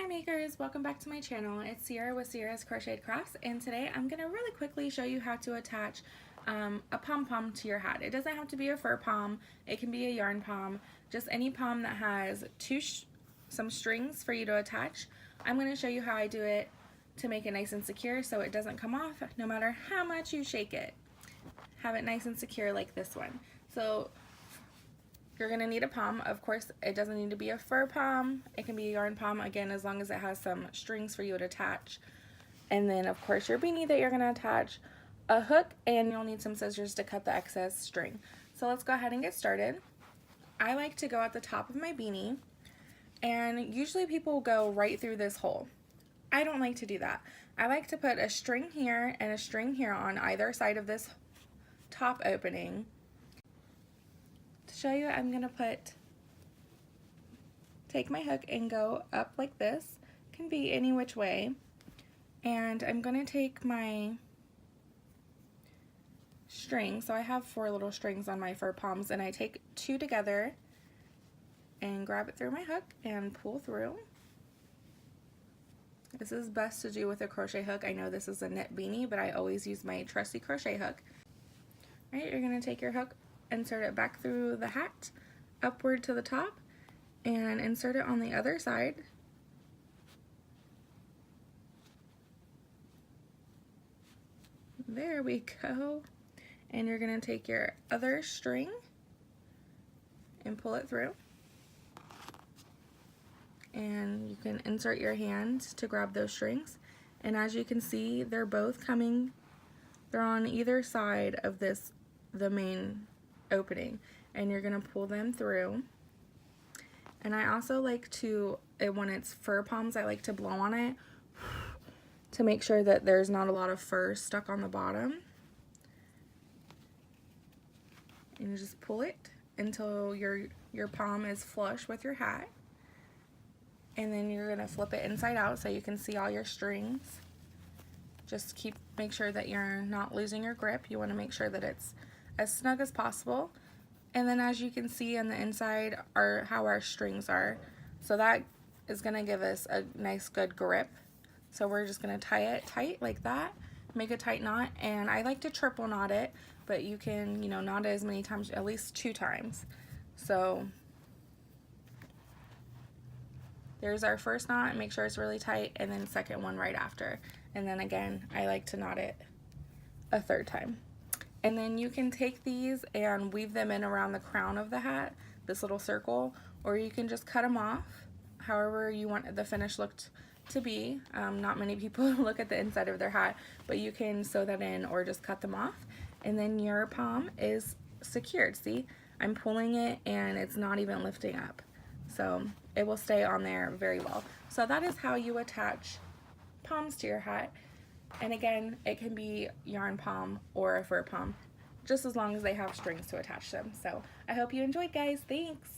Hi makers, welcome back to my channel. It's Sierra with Sierra's Crocheted Crafts, and today I'm going to really quickly show you how to attach a pom-pom to your hat. It doesn't have to be a fur pom, it can be a yarn pom, just any pom that has some strings for you to attach. I'm going to show you how I do it to make it nice and secure so it doesn't come off no matter how much you shake it. Have it nice and secure like this one. So you're going to need a pom. Of course, it doesn't need to be a fur pom. It can be a yarn pom, again, as long as it has some strings for you to attach. And then, of course, your beanie that you're going to attach, a hook, and you'll need some scissors to cut the excess string. So let's go ahead and get started. I like to go at the top of my beanie, and usually people go right through this hole. I don't like to do that. I like to put a string here and a string here on either side of this top opening. To show you, I'm gonna take my hook and go up like this. Can be any which way. And I'm gonna take my string. So I have 4 little strings on my fur poms, and I take 2 together and grab it through my hook and pull through. This is best to do with a crochet hook. I know this is a knit beanie, but I always use my trusty crochet hook. All right, you're gonna take your hook, insert it back through the hat, upward to the top, and insert it on the other side. There we go. And you're going to take your other string and pull it through. And you can insert your hand to grab those strings. And as you can see, they're both coming, they're on either side of the main opening, and you're going to pull them through. And I also like to, when it's fur poms, I like to blow on it to make sure that there's not a lot of fur stuck on the bottom. And you just pull it until your pom is flush with your hat. And then you're going to flip it inside out so you can see all your strings. Just make sure that you're not losing your grip. You want to make sure that it's as snug as possible. And then as you can see on the inside are how our strings are. So that is going to give us a nice good grip. So we're just going to tie it tight like that, make a tight knot, and I like to triple knot it, but you can, knot it as many times, at least 2 times. So there's our first knot, make sure it's really tight, and then second one right after. And then again, I like to knot it a 3rd time. And then you can take these and weave them in around the crown of the hat, this little circle, or you can just cut them off, however you want the finish look to be. Not many people look at the inside of their hat, but you can sew that in or just cut them off. And then your pom is secured. See, I'm pulling it and it's not even lifting up. So it will stay on there very well. So that is how you attach poms to your hat. And again, it can be yarn pom or a fur pom, just as long as they have strings to attach them. So I hope you enjoyed, guys. Thanks.